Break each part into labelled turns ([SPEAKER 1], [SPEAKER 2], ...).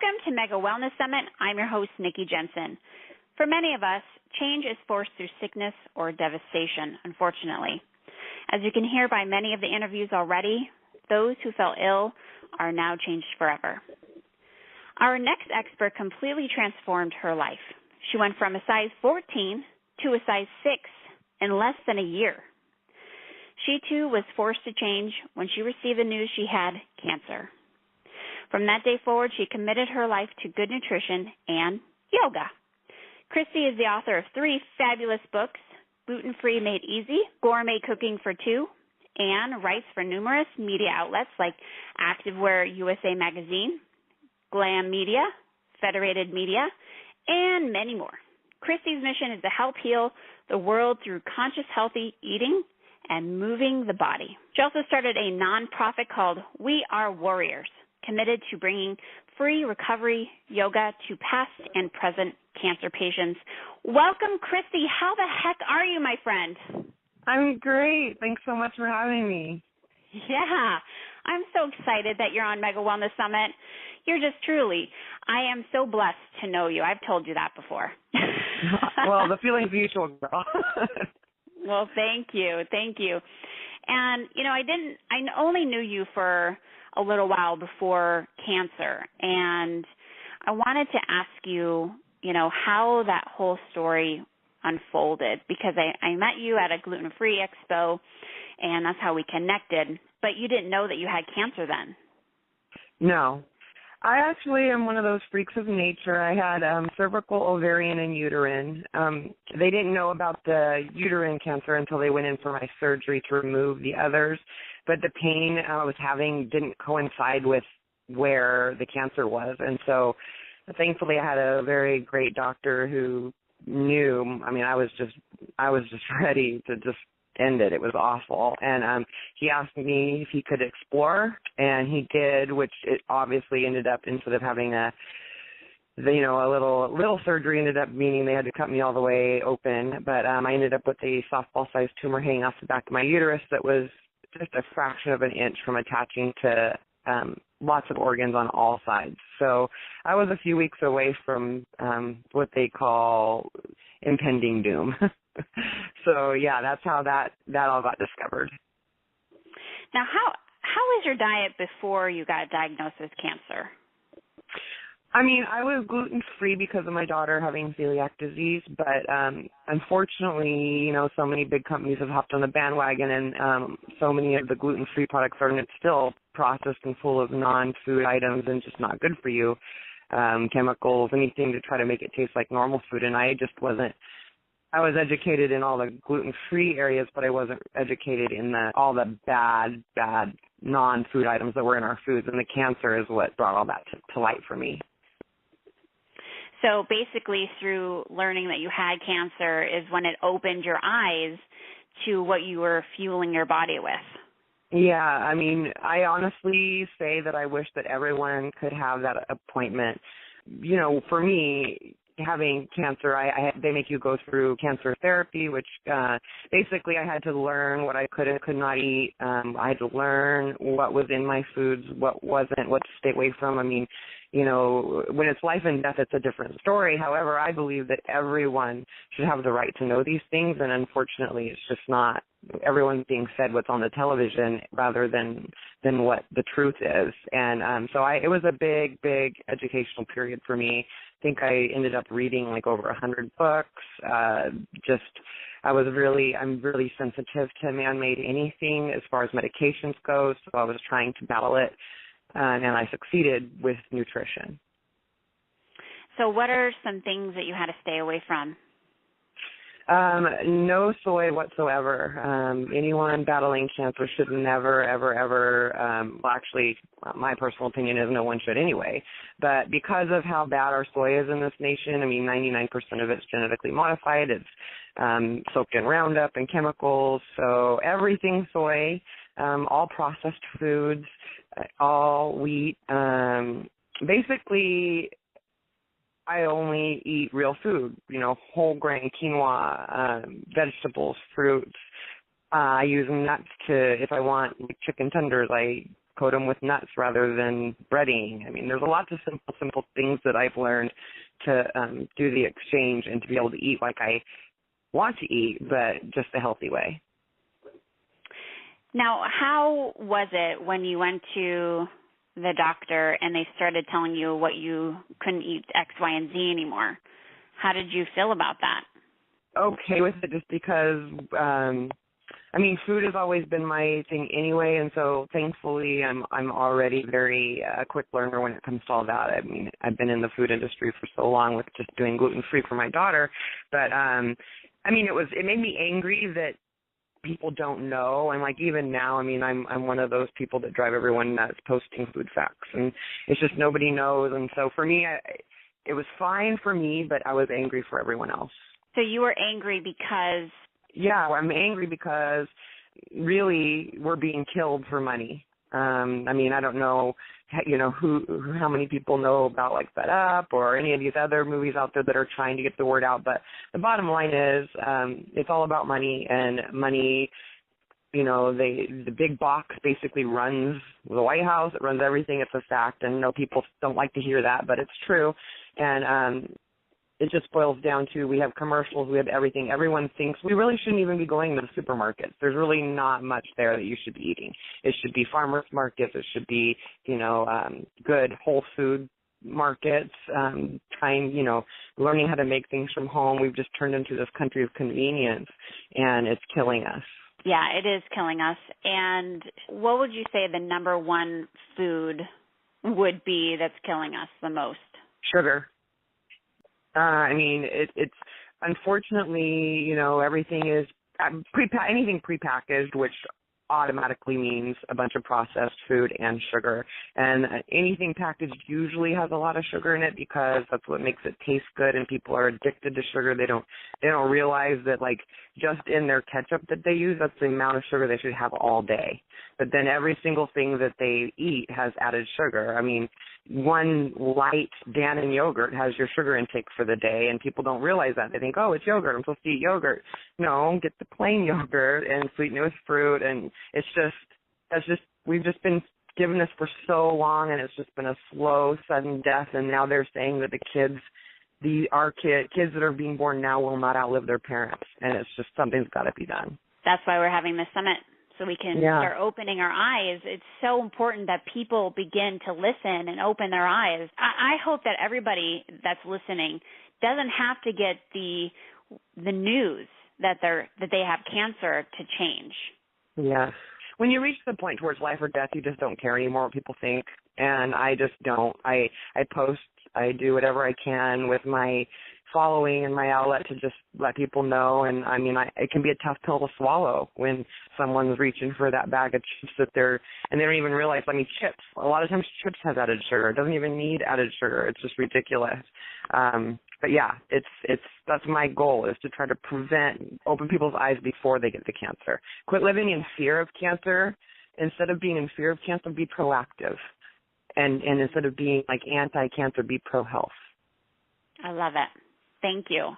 [SPEAKER 1] Welcome to Mega Wellness Summit. I'm your host, Nikki Jensen. For many of us, change is forced through sickness or devastation, unfortunately. As you can hear by many of the interviews already, those who fell ill are now changed forever. Our next expert completely transformed her life. She went from a size 14 to a size 6 in less than a year. She, too, was forced to change when she received the news she had cancer. From that day forward, she committed her life to good nutrition and yoga. Christi is the author of 3 fabulous books, Gluten-Free Made Easy, Gourmet Cooking for Two, and writes for numerous media outlets like Activewear USA Magazine, Glam Media, Federated Media, and many more. Christi's mission is to help heal the world through conscious healthy eating and moving the body. She also started a nonprofit called We Are Warriors, committed to bringing free recovery yoga to past and present cancer patients. Welcome, Christi. How the heck are you, my friend?
[SPEAKER 2] I'm great. Thanks so much for having me.
[SPEAKER 1] Yeah, I'm so excited that you're on Mega Wellness Summit. You're just truly, I am so blessed to know you. I've told you that before.
[SPEAKER 2] Well, the feeling's mutual, girl.
[SPEAKER 1] Well, thank you. Thank you. And, I only knew you for a little while before cancer. And I wanted to ask you, how that whole story unfolded, because I met you at a gluten-free expo, and that's how we connected. But you didn't know that you had cancer then.
[SPEAKER 2] No. I actually am one of those freaks of nature. I had cervical, ovarian, and uterine. They didn't know about the uterine cancer until they went in for my surgery to remove the others. But the pain I was having didn't coincide with where the cancer was. And so thankfully I had a very great doctor who knew. I mean, I was just ready to just end it. It was awful. And he asked me if he could explore, and he did, which it obviously ended up, instead of having a little surgery, ended up meaning they had to cut me all the way open. But I ended up with a softball-sized tumor hanging off the back of my uterus that was just a fraction of an inch from attaching to lots of organs on all sides. So I was a few weeks away from what they call impending doom. So, yeah, that's how that all got discovered.
[SPEAKER 1] Now, how was your diet before you got diagnosed with cancer?
[SPEAKER 2] I mean, I was gluten-free because of my daughter having celiac disease, but unfortunately, so many big companies have hopped on the bandwagon, and so many of the gluten-free products are still processed and full of non-food items and just not good for you, chemicals, anything to try to make it taste like normal food, and I just wasn't. I was educated in all the gluten-free areas, but I wasn't educated in all the bad non-food items that were in our foods, and the cancer is what brought all that to light for me.
[SPEAKER 1] So basically through learning that you had cancer is when it opened your eyes to what you were fueling your body with.
[SPEAKER 2] Yeah, I mean, I honestly say that I wish that everyone could have that appointment. For me, having cancer, they make you go through cancer therapy, which basically I had to learn what I could and could not eat. I had to learn what was in my foods, what wasn't, what to stay away from. I mean, when it's life and death, it's a different story. However, I believe that everyone should have the right to know these things, and unfortunately, it's just not. Everyone's being fed what's on the television rather than what the truth is. And so it was a big educational period for me. I think I ended up reading like over 100 books. I'm really sensitive to man-made anything as far as medications go, so I was trying to battle it, and I succeeded with nutrition.
[SPEAKER 1] So what are some things that you had to stay away from?
[SPEAKER 2] No soy whatsoever. Anyone battling cancer should never, ever, actually, my personal opinion is no one should anyway. But because of how bad our soy is in this nation, I mean, 99% of it's genetically modified. It's soaked in Roundup and chemicals. So everything soy, all processed foods, all wheat. Basically, I only eat real food, whole grain, quinoa, vegetables, fruits. I use nuts if I want chicken tenders, I coat them with nuts rather than breading. I mean, there's a lot of simple things that I've learned to do the exchange and to be able to eat like I want to eat, but just a healthy way.
[SPEAKER 1] Now, how was it when you went to the doctor and they started telling you what you couldn't eat X, Y, and Z anymore? How did you feel about that?
[SPEAKER 2] Okay with it, just because food has always been my thing anyway, and so thankfully I'm already very quick learner when it comes to all that. I mean, I've been in the food industry for so long with just doing gluten-free for my daughter, but it made me angry that people don't know, and like even now, I'm one of those people that drive everyone nuts posting food facts, and it's just nobody knows, and so for me, it was fine for me, but I was angry for everyone else.
[SPEAKER 1] So you were angry because?
[SPEAKER 2] Yeah, I'm angry because really we're being killed for money. I don't know, how many people know about like Fed Up or any of these other movies out there that are trying to get the word out. But the bottom line is, it's all about money, and money, the big box basically runs the White House. It runs everything. It's a fact. And people don't like to hear that, but it's true. And, it just boils down to we have commercials, we have everything. Everyone thinks we really shouldn't even be going to the supermarkets. There's really not much there that you should be eating. It should be farmers markets. It should be, good whole food markets, learning how to make things from home. We've just turned into this country of convenience, and it's killing us.
[SPEAKER 1] Yeah, it is killing us. And what would you say the number one food would be that's killing us the most?
[SPEAKER 2] Sugar. It's unfortunately, everything is anything prepackaged, which automatically means a bunch of processed food and sugar. And anything packaged usually has a lot of sugar in it because that's what makes it taste good, and people are addicted to sugar. They don't realize that, like, just in their ketchup that they use, that's the amount of sugar they should have all day. But then every single thing that they eat has added sugar. One light Dannon yogurt has your sugar intake for the day, and people don't realize that. They think, oh, it's yogurt, I'm supposed to eat yogurt. No, get the plain yogurt and sweeten it with fruit, and we've just been given this for so long, and it's just been a slow, sudden death, and now they're saying that our kids that are being born now will not outlive their parents, and it's just something's got to be done.
[SPEAKER 1] That's why we're having this summit. So we can start opening our eyes. It's so important that people begin to listen and open their eyes. I hope that everybody that's listening doesn't have to get the news that they have cancer to change.
[SPEAKER 2] Yes. When you reach the point towards life or death, you just don't care anymore what people think, and I just don't. I post, I do whatever I can with my following and my outlet to just let people know, and it can be a tough pill to swallow when someone's reaching for that bag of chips and they don't even realize. Chips, a lot of times chips has added sugar. It doesn't even need added sugar. It's just ridiculous. But yeah, that's my goal, is to try to open people's eyes before they get the cancer. Quit living in fear of cancer. Instead of being in fear of cancer, be proactive. And instead of being like anti-cancer, be pro-health.
[SPEAKER 1] I love it. Thank you.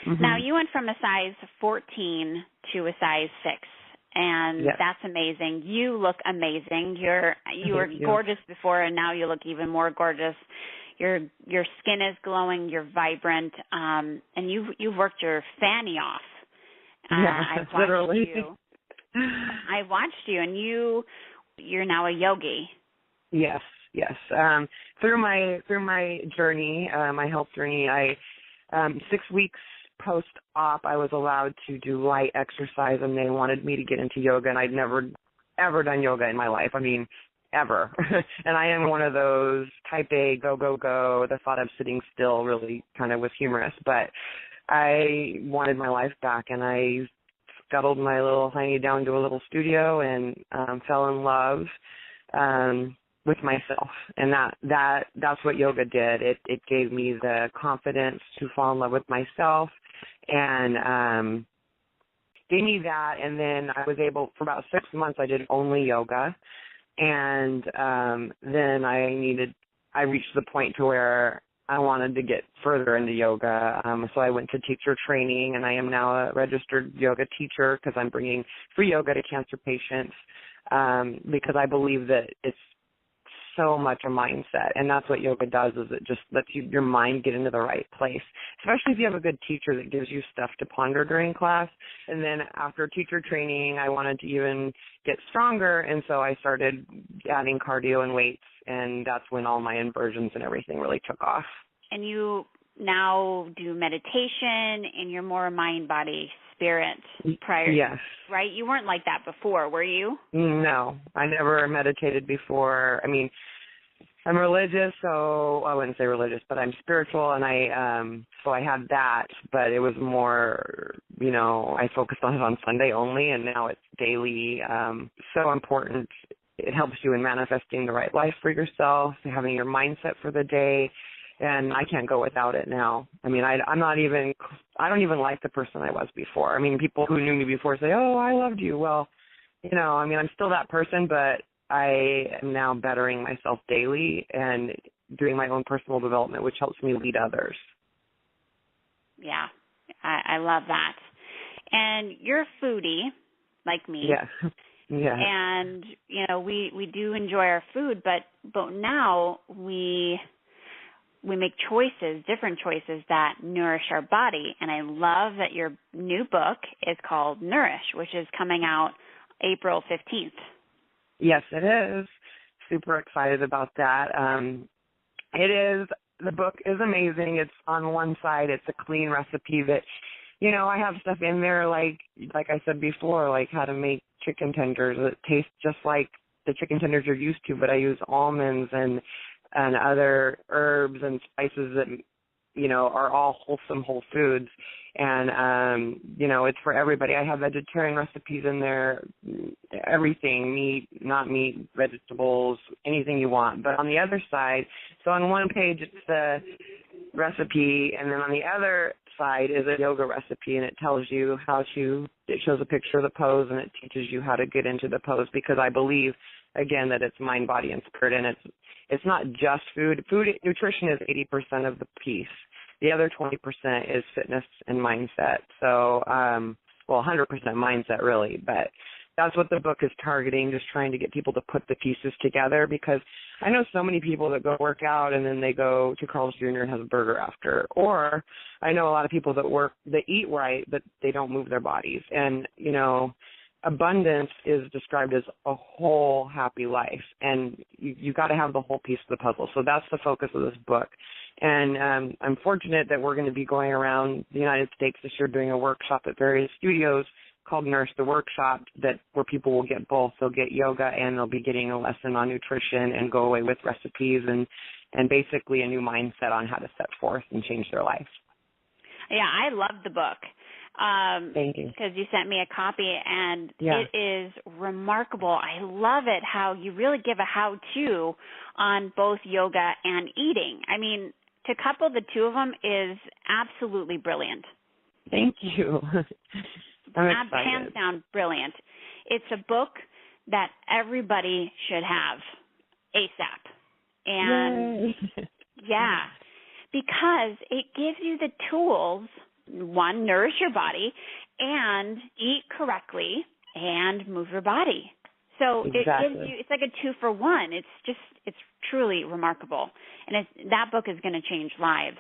[SPEAKER 2] Mm-hmm.
[SPEAKER 1] Now, you went from a size 14 to a size 6, and that's amazing. You look amazing. You were gorgeous before, and now you look even more gorgeous. Your skin is glowing. You're vibrant, and you've worked your fanny off.
[SPEAKER 2] I watched literally.
[SPEAKER 1] I watched you, and you're now a yogi.
[SPEAKER 2] Yes. Through my journey, my health journey, 6 weeks post-op, I was allowed to do light exercise, and they wanted me to get into yoga, and I'd never, ever done yoga in my life. Ever. And I am one of those type A, go. The thought of sitting still really kind of was humorous, but I wanted my life back, and I scuttled my little hiney down to a little studio and fell in love with myself, and that's what yoga did. It gave me the confidence to fall in love with myself, and gave me that. And then I was able, for about 6 months, I did only yoga, and then I reached the point to where I wanted to get further into yoga, so I went to teacher training, and I am now a registered yoga teacher because I'm bringing free yoga to cancer patients. because I believe that it's so much a mindset, and that's what yoga does, is it just lets your mind get into the right place, especially if you have a good teacher that gives you stuff to ponder during class. And then after teacher training, I wanted to even get stronger, and so I started adding cardio and weights, and that's when all my inversions and everything really took off.
[SPEAKER 1] And you now do meditation, and you're more mind, body, spirit prior.
[SPEAKER 2] Yes.
[SPEAKER 1] Right? You weren't like that before, were you?
[SPEAKER 2] No, I never meditated before. I mean, I'm religious, so I wouldn't say religious, but I'm spiritual, and so I had that, but it was more, I focused on it on Sunday only, and now it's daily. So important. It helps you in manifesting the right life for yourself, having your mindset for the day. And I can't go without it now. I mean, I don't even like the person I was before. I mean, people who knew me before say, oh, I loved you. Well, I'm still that person, but I am now bettering myself daily and doing my own personal development, which helps me lead others.
[SPEAKER 1] Yeah, I love that. And you're a foodie, like me.
[SPEAKER 2] Yeah. Yeah.
[SPEAKER 1] And, we do enjoy our food, but now we make different choices that nourish our body. And I love that your new book is called Nourish, which is coming out April 15th. Yes,
[SPEAKER 2] it is. Super excited about that. The book is amazing. It's on one side, it's a clean recipe that, I have stuff in there like I said before, like how to make chicken tenders that taste just like the chicken tenders you're used to, but I use almonds and other herbs and spices that, are all wholesome whole foods. And, it's for everybody. I have vegetarian recipes in there, everything, meat, not meat, vegetables, anything you want. But on the other side, so on one page it's the recipe, and then on the other side is a yoga recipe, and it tells you it shows a picture of the pose, and it teaches you how to get into the pose, because I believe, again, that it's mind, body, and spirit, and it's not just food. Nutrition is 80% of the piece. The other 20% is fitness and mindset. So, 100% mindset really, but that's what the book is targeting, just trying to get people to put the pieces together, because I know so many people that go work out and then they go to Carl's Jr. and have a burger after. Or I know a lot of people that eat right, but they don't move their bodies. And, abundance is described as a whole happy life, and you got to have the whole piece of the puzzle. So that's the focus of this book. And I'm fortunate that we're going to be going around the United States this year doing a workshop at various studios called Nourish the Workshop, where people will get both. They'll get yoga and they'll be getting a lesson on nutrition and go away with recipes and basically a new mindset on how to set forth and change their life.
[SPEAKER 1] Yeah, I love the book.
[SPEAKER 2] Thank you.
[SPEAKER 1] Because you sent me a copy, and It is remarkable. I love it how you really give a how-to on both yoga and eating. I mean, to couple the two of them is absolutely brilliant.
[SPEAKER 2] Thank you. I'm excited.
[SPEAKER 1] Hands down brilliant. It's a book that everybody should have ASAP. And yeah, because it gives you the tools. One, nourish your body, and eat correctly, and move your body. So It gives you, it's like a 2-for-1. It's truly remarkable. And that book is going to change lives,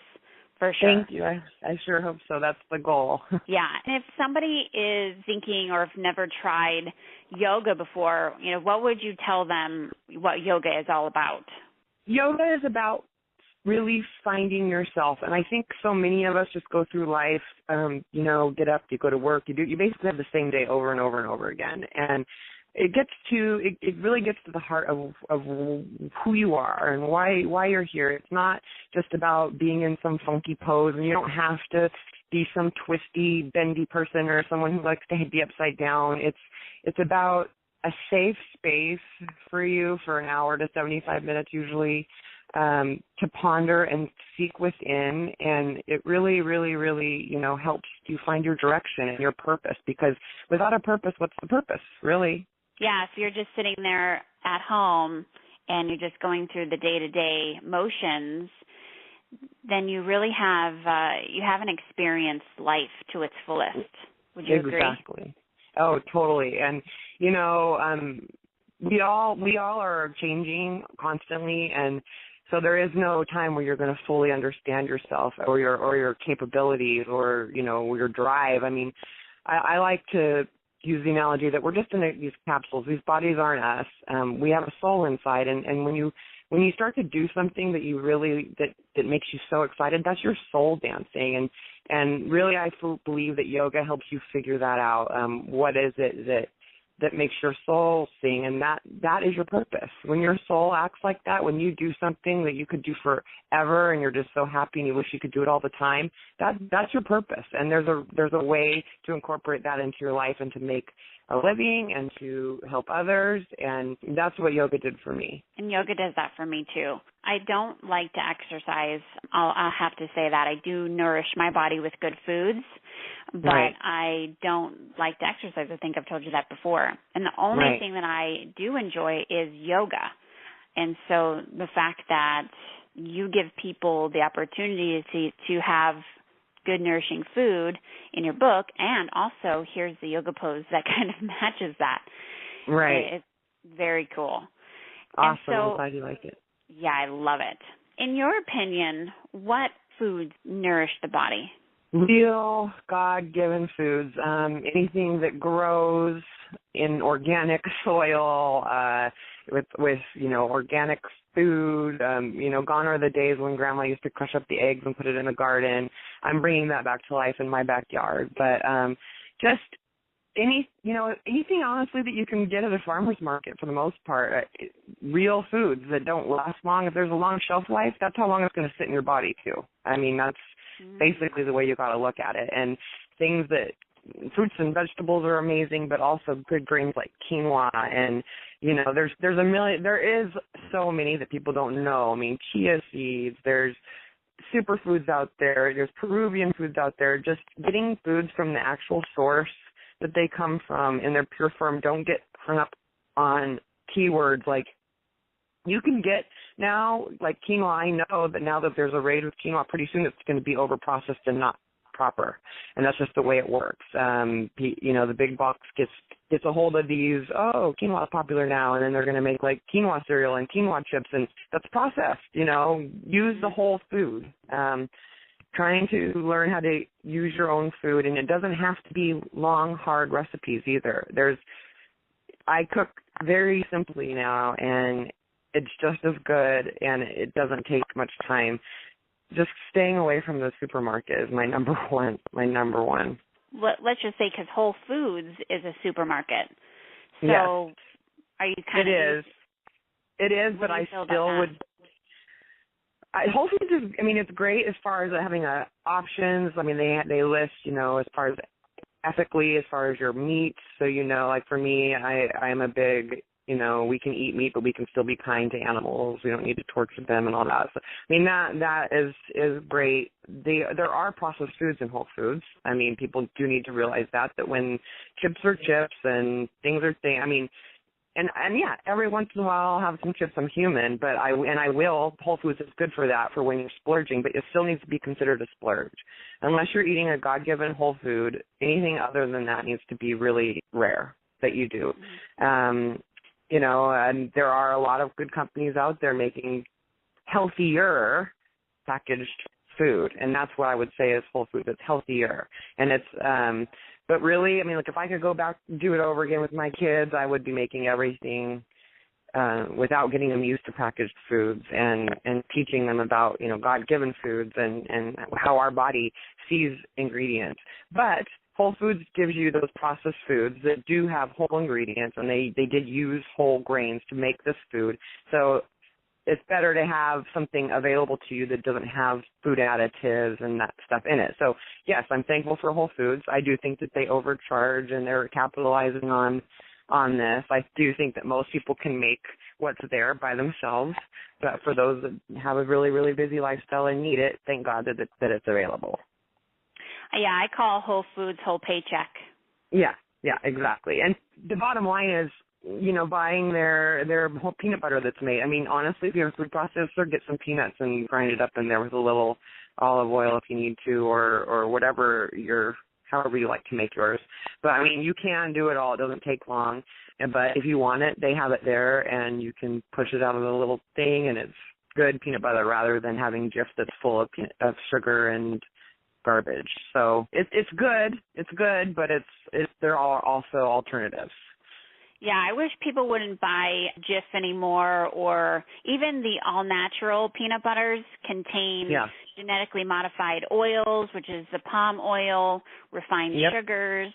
[SPEAKER 1] for sure.
[SPEAKER 2] Thank you. I sure hope so. That's the goal.
[SPEAKER 1] Yeah. And if somebody is thinking or have never tried yoga before, what would you tell them what yoga is all about?
[SPEAKER 2] Yoga is about really finding yourself. And I think so many of us just go through life, get up, you go to work, you basically have the same day over and over and over again. And it really gets to the heart of who you are and why you're here. It's not just about being in some funky pose, and you don't have to be some twisty, bendy person or someone who likes to be upside down. It's about a safe space for you for an hour to 75 minutes usually, to ponder and seek within, and it really, really, really, helps you find your direction and your purpose, because without a purpose, what's the purpose, really?
[SPEAKER 1] Yeah, if you're just sitting there at home and you're just going through the day-to-day motions, then you really you haven't experienced life to its fullest. Would you agree?
[SPEAKER 2] Exactly. Oh, totally. And, we all are changing constantly, and so there is no time where you're going to fully understand yourself or your capabilities or, you know, your drive. I mean, I like to use the analogy that we're just in these capsules. These bodies aren't us. We have a soul inside, and when you start to do something that you really that makes you so excited, that's your soul dancing. And really, I believe that yoga helps you figure that out. What is it that makes your soul sing, and that is your purpose. When your soul acts like that, when you do something that you could do forever and you're just so happy and you wish you could do it all the time, that's your purpose. And there's a way to incorporate that into your life and to make a living and to help others, and that's what yoga did for me.
[SPEAKER 1] And yoga does that for me too. I don't like to exercise. I'll have to say that. I do nourish my body with good foods, but
[SPEAKER 2] right.
[SPEAKER 1] I don't like to exercise. I think I've told you that before. And the only
[SPEAKER 2] right.
[SPEAKER 1] thing that I do enjoy is yoga. And so the fact that you give people the opportunity to have good nourishing food in your book, and also here's the yoga pose that kind of matches that.
[SPEAKER 2] Right.
[SPEAKER 1] It's very cool.
[SPEAKER 2] Awesome.
[SPEAKER 1] So,
[SPEAKER 2] I'm glad you like it.
[SPEAKER 1] Yeah, I love it. In your opinion, what foods nourish the body?
[SPEAKER 2] Real God-given foods, anything that grows in organic soil, with you know, organic food. You know, gone are the days when Grandma used to crush up the eggs and put it in the garden. I'm bringing that back to life in my backyard. But just anything honestly that you can get at a farmer's market for the most part. Real foods that don't last long. If there's a long shelf life, that's how long it's going to sit in your body too. I mean, that's basically the way you got to look at it. And things that fruits and vegetables are amazing, but also good grains like quinoa, and you know, there is so many that people don't know. I mean, chia seeds, there's superfoods out there, there's Peruvian foods out there. Just getting foods from the actual source that they come from in their pure form. Don't get hung up on keywords like you can get now, like quinoa. I know that now that there's a raid with quinoa, pretty soon it's going to be over-processed and not proper, and that's just the way it works. You know, the big box gets a hold of these, quinoa is popular now, and then they're going to make like quinoa cereal and quinoa chips, and that's processed. You know, use the whole food. Trying to learn how to use your own food, and it doesn't have to be long, hard recipes either. I cook very simply now, and it's just as good, and it doesn't take much time. Just staying away from the supermarket is my number one.
[SPEAKER 1] Let's just say, because Whole Foods is a supermarket. So
[SPEAKER 2] yes.
[SPEAKER 1] Are you kind of...
[SPEAKER 2] It is, but I still would... Whole Foods is, I mean, it's great as far as having options. I mean, they list, you know, as far as ethically, as far as your meats. So, you know, like for me, I'm a big, you know, we can eat meat, but we can still be kind to animals. We don't need to torture them and all that. So, I mean, that is great. There are processed foods in Whole Foods. I mean, people do need to realize that when chips are chips and things are things. I mean, and yeah, every once in a while I'll have some chips. I'm human, but I will. Whole Foods is good for that, for when you're splurging, but it still needs to be considered a splurge. Unless you're eating a God-given whole food, anything other than that needs to be really rare that you do. You know, and there are a lot of good companies out there making healthier packaged food, and that's what I would say is Whole Foods. It's healthier, and it's but really, I mean, like if I could go back and do it over again with my kids, I would be making everything without getting them used to packaged foods and teaching them about, you know, God-given foods and how our body sees ingredients. But Whole Foods gives you those processed foods that do have whole ingredients, and they did use whole grains to make this food. So it's better to have something available to you that doesn't have food additives and that stuff in it. So, yes, I'm thankful for Whole Foods. I do think that they overcharge and they're capitalizing on this. I do think that most people can make what's there by themselves, but for those that have a really, really busy lifestyle and need it, thank God that it's available.
[SPEAKER 1] Yeah, I call Whole Foods whole paycheck.
[SPEAKER 2] Yeah, exactly. And the bottom line is, you know, buying their whole peanut butter that's made. I mean, honestly, if you have a food processor, get some peanuts and grind it up in there with a little olive oil if you need to, or whatever your however you like to make yours. But, I mean, you can do it all. It doesn't take long. But if you want it, they have it there, and you can push it out of the little thing, and it's good peanut butter rather than having Jif that's full of sugar and garbage. So it's good. It's good, but there are also alternatives.
[SPEAKER 1] Yeah, I wish people wouldn't buy Jif anymore, or even the all-natural peanut butters contain genetically modified oils, which is the palm oil, refined sugars.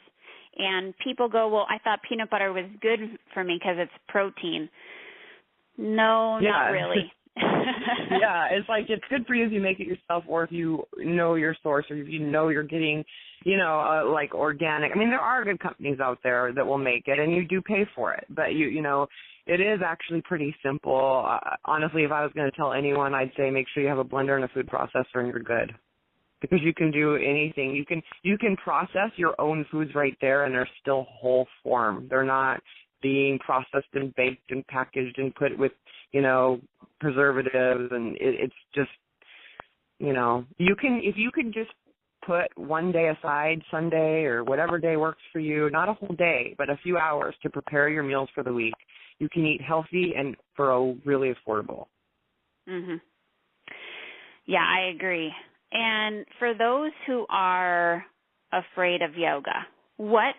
[SPEAKER 1] And people go, well, I thought peanut butter was good for me because it's protein. No, not really.
[SPEAKER 2] Yeah, it's like it's good for you if you make it yourself, or if you know your source, or if you know you're getting, like organic. I mean, there are good companies out there that will make it, and you do pay for it. But it is actually pretty simple. Honestly, if I was going to tell anyone, I'd say make sure you have a blender and a food processor, and you're good. Because you can do anything. You can process your own foods right there, and they're still whole form. They're not being processed and baked and packaged and put with, preservatives, and it's just, if you could just put one day aside, Sunday or whatever day works for you, not a whole day, but a few hours to prepare your meals for the week, you can eat healthy and for a really affordable.
[SPEAKER 1] Mhm. Yeah, I agree. And for those who are afraid of yoga, what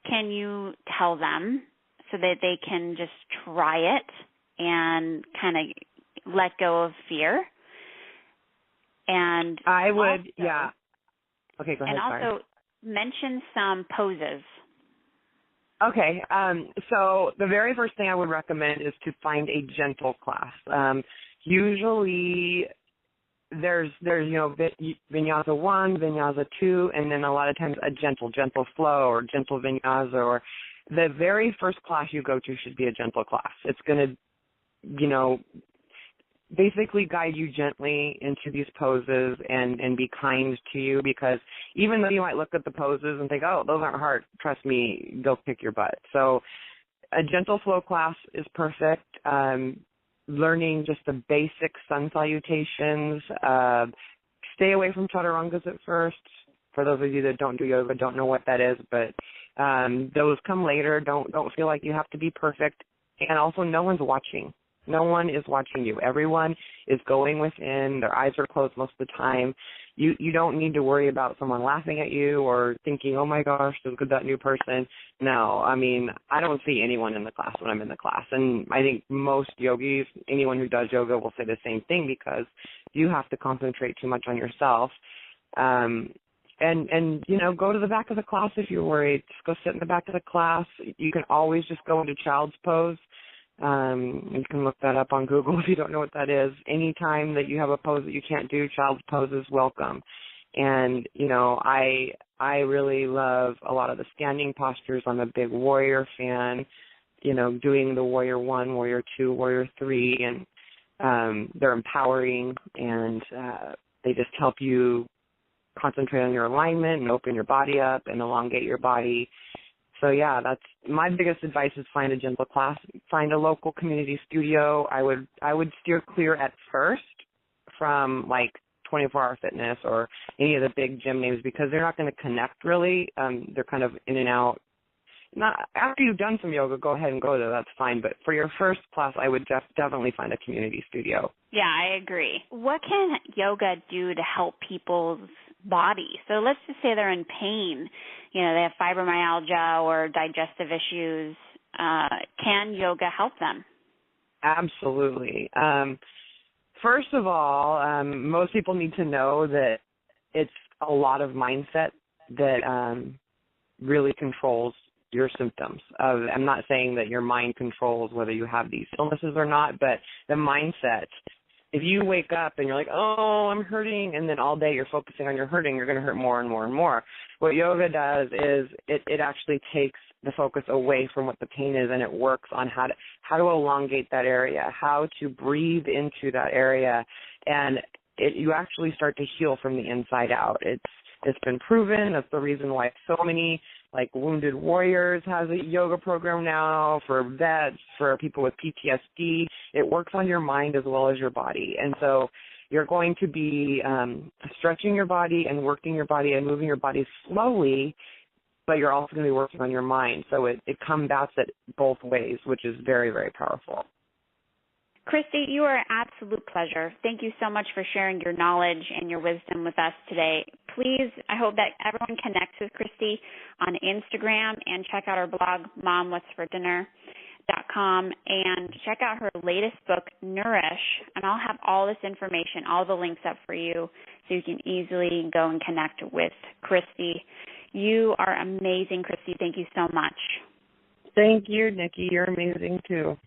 [SPEAKER 1] can you tell them so that they can just try it and kind of let go of fear? And
[SPEAKER 2] I would,
[SPEAKER 1] also,
[SPEAKER 2] Okay, go ahead.
[SPEAKER 1] And also mention some poses.
[SPEAKER 2] Okay, so the very first thing I would recommend is to find a gentle class. Usually there's vinyasa 1, vinyasa 2, and then a lot of times a gentle flow or gentle vinyasa, or the very first class you go to should be a gentle class. It's going to, basically guide you gently into these poses and be kind to you, because even though you might look at the poses and think, oh, those aren't hard, trust me, they'll kick your butt. So a gentle flow class is perfect. Learning just the basic sun salutations. Stay away from chaturangas at first. For those of you that don't do yoga, don't know what that is, but those come later. Don't feel like you have to be perfect. And also, no one's watching. No one is watching you. Everyone is going within. Their eyes are closed most of the time. You don't need to worry about someone laughing at you or thinking, oh, my gosh, look at that new person. No, I mean, I don't see anyone in the class when I'm in the class. And I think most yogis, anyone who does yoga will say the same thing, because you have to concentrate too much on yourself. And go to the back of the class if you're worried. Just go sit in the back of the class. You can always just go into child's pose. You can look that up on Google if you don't know what that is. Anytime that you have a pose that you can't do, child's pose is welcome. And, I really love a lot of the standing postures. I'm a big warrior fan, doing the warrior 1, warrior 2, warrior 3, and they're empowering, and they just help you concentrate on your alignment and open your body up and elongate your body. So, yeah, that's my biggest advice is find a gentle class, find a local community studio. I would steer clear at first from, 24-hour fitness or any of the big gym names, because they're not going to connect really. They're kind of in and out. Not after you've done some yoga, go ahead and go there. That's fine. But for your first class, I would definitely find a community studio.
[SPEAKER 1] Yeah, I agree. What can yoga do to help people's body? So let's just say they're in pain. They have fibromyalgia or digestive issues. Can yoga help them? Absolutely.
[SPEAKER 2] First of all, most people need to know that it's a lot of mindset that really controls your symptoms. I'm not saying that your mind controls whether you have these illnesses or not, but the mindset. If you wake up and you're like, oh, I'm hurting, and then all day you're focusing on your hurting, you're going to hurt more and more and more. What yoga does is it actually takes the focus away from what the pain is, and it works on how to elongate that area, how to breathe into that area, and you actually start to heal from the inside out. It's been proven. That's the reason why so many Wounded Warriors has a yoga program now, for vets, for people with PTSD. It works on your mind as well as your body. And so You're going to be stretching your body and working your body and moving your body slowly, but you're also going to be working on your mind. So it combats it both ways, which is very, very powerful.
[SPEAKER 1] Christi, you are an absolute pleasure. Thank you so much for sharing your knowledge and your wisdom with us today. Please, I hope that everyone connects with Christi on Instagram and check out her blog, momwhat'sfordinner.com, and check out her latest book, Nourish, and I'll have all this information, all the links up for you so you can easily go and connect with Christi. You are amazing, Christi. Thank you so much.
[SPEAKER 2] Thank you, Nikki. You're amazing, too.